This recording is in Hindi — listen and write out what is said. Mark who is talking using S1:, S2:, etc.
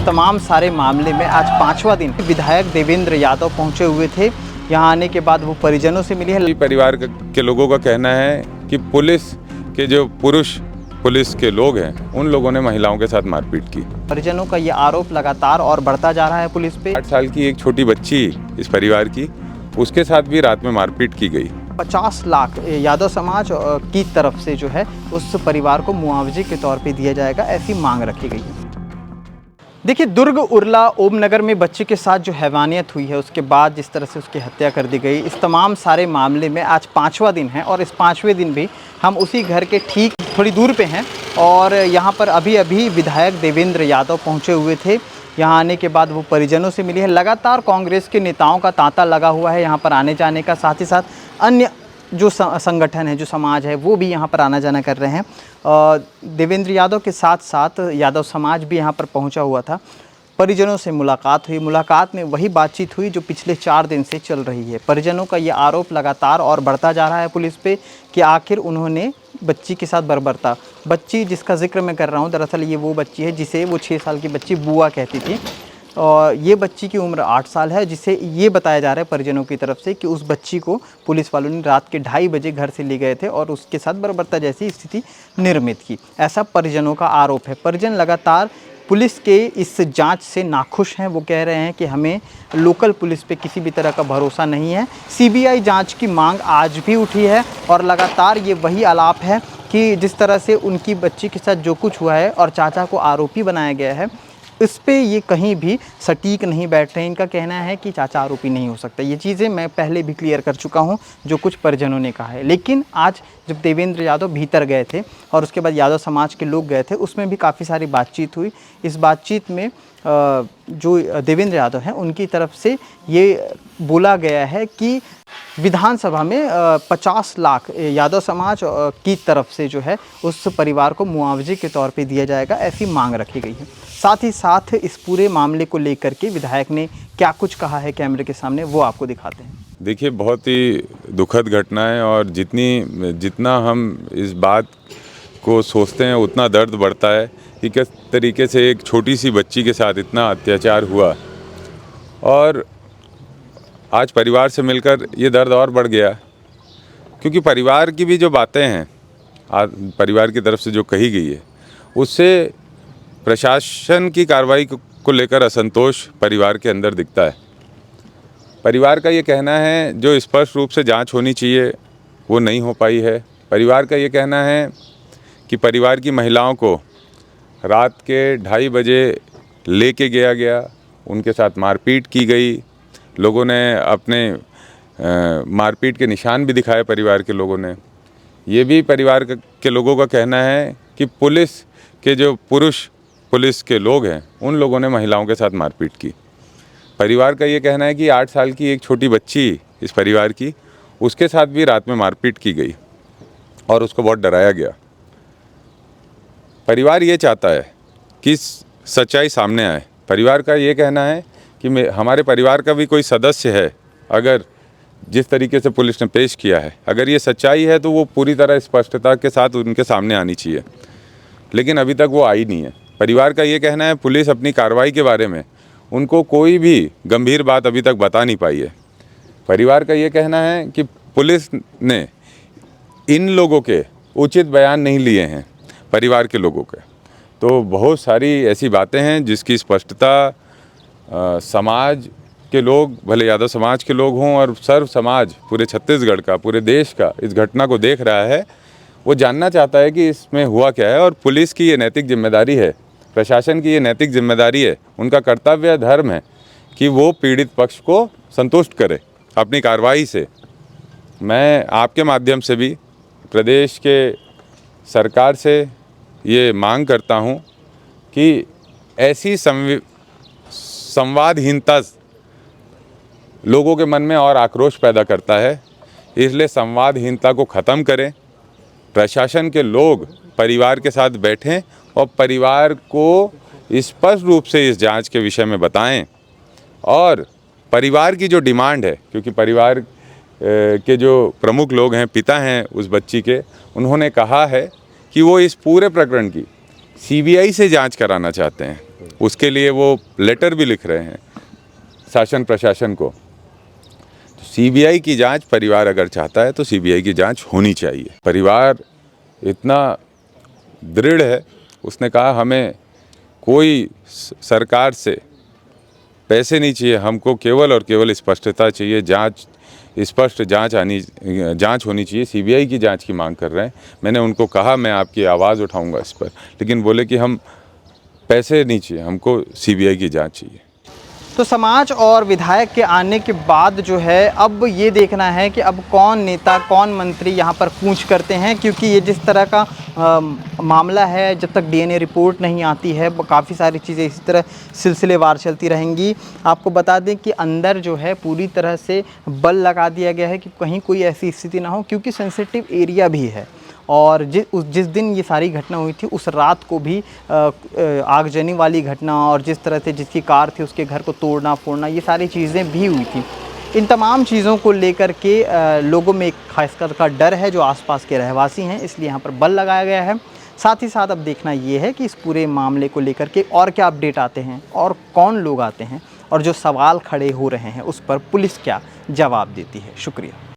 S1: तमाम सारे मामले में आज 5वां दिन विधायक देवेंद्र यादव पहुंचे हुए थे। यहां आने के बाद वो परिजनों से मिले हैं।
S2: परिवार के लोगों का कहना है कि पुलिस के जो पुरुष पुलिस के लोग हैं उन लोगों ने महिलाओं के साथ मारपीट की।
S1: परिजनों का ये आरोप लगातार और बढ़ता जा रहा है पुलिस पे।
S2: 8 साल की एक छोटी बच्ची इस परिवार की, उसके साथ भी रात में मारपीट की गई।
S1: 50 लाख यादव समाज की तरफ से जो है उस परिवार को मुआवजे के तौर पे दिया जाएगा, ऐसी मांग रखी गई है। देखिए, दुर्ग उरला ओमनगर में बच्चे के साथ जो हैवानियत हुई है, उसके बाद जिस तरह से उसकी हत्या कर दी गई, इस तमाम सारे मामले में आज 5वां दिन है और इस 5वें दिन भी हम उसी घर के ठीक थोड़ी दूर पे हैं और यहाँ पर अभी विधायक देवेंद्र यादव पहुँचे हुए थे। यहाँ आने के बाद वो परिजनों से मिले हैं। लगातार कांग्रेस के नेताओं का तांता लगा हुआ है यहाँ पर आने जाने का, साथ ही साथ अन्य जो संगठन है, जो समाज है, वो भी यहाँ पर आना जाना कर रहे हैं। देवेंद्र यादव के साथ साथ यादव समाज भी यहाँ पर पहुँचा हुआ था। परिजनों से मुलाकात हुई। मुलाकात में वही बातचीत हुई जो पिछले 4 दिन से चल रही है। परिजनों का ये आरोप लगातार और बढ़ता जा रहा है पुलिस पे कि आखिर उन्होंने बच्ची के साथ बर्बरता, बच्ची जिसका जिक्र मैं कर रहा हूँ, दरअसल ये वो बच्ची है जिसे वो 6 साल की बच्ची बुआ कहती थी और ये बच्ची की उम्र 8 साल है, जिसे ये बताया जा रहा है परिजनों की तरफ से कि उस बच्ची को पुलिस वालों ने रात के 2:30 बजे घर से ले गए थे और उसके साथ बर्बरता जैसी स्थिति निर्मित की, ऐसा परिजनों का आरोप है। परिजन लगातार पुलिस के इस जांच से नाखुश हैं। वो कह रहे हैं कि हमें लोकल पुलिस पे किसी भी तरह का भरोसा नहीं है। सीबीआई जांच की मांग आज भी उठी है और लगातार ये वही आलाप है कि जिस तरह से उनकी बच्ची के साथ जो कुछ हुआ है और चाचा को आरोपी बनाया गया है, इस पे ये कहीं भी सटीक नहीं बैठ रहे। इनका कहना है कि चाचा आरोपी नहीं हो सकता। ये चीज़ें मैं पहले भी क्लियर कर चुका हूँ, जो कुछ परिजनों ने कहा है। लेकिन आज जब देवेंद्र यादव भीतर गए थे और उसके बाद यादव समाज के लोग गए थे, उसमें भी काफ़ी सारी बातचीत हुई। इस बातचीत में जो देवेंद्र यादव हैं उनकी तरफ से ये बोला गया है कि विधानसभा में 50 लाख यादव समाज की तरफ से जो है उस परिवार को मुआवजे के तौर पे दिया जाएगा, ऐसी मांग रखी गई है। साथ ही साथ इस पूरे मामले को लेकर के विधायक ने क्या कुछ कहा है कैमरे के सामने, वो आपको दिखाते हैं।
S2: देखिए, बहुत ही दुखद घटना है और जितना हम इस बात को सोचते हैं उतना दर्द बढ़ता है कि किस तरीके से एक छोटी सी बच्ची के साथ इतना अत्याचार हुआ। और आज परिवार से मिलकर ये दर्द और बढ़ गया, क्योंकि परिवार की भी जो बातें हैं, परिवार की तरफ से जो कही गई है, उससे प्रशासन की कार्रवाई को लेकर असंतोष परिवार के अंदर दिखता है। परिवार का ये कहना है जो स्पष्ट रूप से जांच होनी चाहिए वो नहीं हो पाई है। परिवार का ये कहना है कि परिवार की महिलाओं को रात के 2:30 बजे लेके गया, उनके साथ मारपीट की गई। लोगों ने अपने मारपीट के निशान भी दिखाए परिवार के लोगों ने। ये भी परिवार के लोगों का कहना है कि पुलिस के जो पुरुष पुलिस के लोग हैं उन लोगों ने महिलाओं के साथ मारपीट की। परिवार का ये कहना है कि 8 साल की एक छोटी बच्ची इस परिवार की, उसके साथ भी रात में मारपीट की गई और उसको बहुत डराया गया। परिवार ये चाहता है कि सच्चाई सामने आए। परिवार का ये कहना है कि हमारे परिवार का भी कोई सदस्य है, अगर जिस तरीके से पुलिस ने पेश किया है, अगर ये सच्चाई है तो वो पूरी तरह स्पष्टता के साथ उनके सामने आनी चाहिए, लेकिन अभी तक वो आई नहीं है। परिवार का ये कहना है पुलिस अपनी कार्रवाई के बारे में उनको कोई भी गंभीर बात अभी तक बता नहीं पाई है। परिवार का ये कहना है कि पुलिस ने इन लोगों के उचित बयान नहीं लिए हैं, परिवार के लोगों के। तो बहुत सारी ऐसी बातें हैं जिसकी स्पष्टता समाज के लोग, भले यादव समाज के लोग हों और सर्व समाज पूरे छत्तीसगढ़ का, पूरे देश का इस घटना को देख रहा है, वो जानना चाहता है कि इसमें हुआ क्या है। और पुलिस की ये नैतिक जिम्मेदारी है, प्रशासन की ये नैतिक जिम्मेदारी है, उनका कर्तव्य धर्म है कि वो पीड़ित पक्ष को संतुष्ट करे अपनी कार्रवाई से। मैं आपके माध्यम से भी प्रदेश के सरकार से ये मांग करता हूँ कि ऐसी संवादहीनता लोगों के मन में और आक्रोश पैदा करता है, इसलिए संवादहीनता को ख़त्म करें। प्रशासन के लोग परिवार के साथ बैठें और परिवार को स्पष्ट रूप से इस जांच के विषय में बताएं। और परिवार की जो डिमांड है, क्योंकि परिवार के जो प्रमुख लोग हैं, पिता हैं उस बच्ची के, उन्होंने कहा है कि वो इस पूरे प्रकरण की सीबीआई से जांच कराना चाहते हैं। उसके लिए वो लेटर भी लिख रहे हैं शासन प्रशासन को। तो सीबीआई की जांच परिवार अगर चाहता है तो सीबीआई की जांच होनी चाहिए। परिवार इतना दृढ़ है, उसने कहा हमें कोई सरकार से पैसे नहीं चाहिए, हमको केवल और केवल स्पष्टता चाहिए, स्पष्ट जांच होनी चाहिए। सीबीआई की जांच की मांग कर रहे हैं। मैंने उनको कहा मैं आपकी आवाज़ उठाऊंगा इस पर, लेकिन बोले कि हम पैसे नहीं चाहिए, हमको सीबीआई की जांच चाहिए।
S1: तो समाज और विधायक के आने के बाद जो है अब ये देखना है कि अब कौन नेता कौन मंत्री यहाँ पर कूच करते हैं, क्योंकि ये जिस तरह का मामला है, जब तक डीएनए रिपोर्ट नहीं आती है काफ़ी सारी चीज़ें इसी तरह सिलसिलेवार चलती रहेंगी। आपको बता दें कि अंदर जो है पूरी तरह से बल लगा दिया गया है कि कहीं कोई ऐसी स्थिति ना हो, क्योंकि सेंसिटिव एरिया भी है। और जिस दिन ये सारी घटना हुई थी उस रात को भी आगजनी वाली घटना और जिस तरह से जिसकी कार थी उसके घर को तोड़ना फोड़ना, ये सारी चीज़ें भी हुई थी। इन तमाम चीज़ों को लेकर के लोगों में एक खास कर का डर है जो आसपास के रहवासी हैं, इसलिए यहाँ पर बल लगाया गया है। साथ ही साथ अब देखना ये है कि इस पूरे मामले को लेकर के और क्या अपडेट आते हैं और कौन लोग आते हैं और जो सवाल खड़े हो रहे हैं उस पर पुलिस क्या जवाब देती है। शुक्रिया।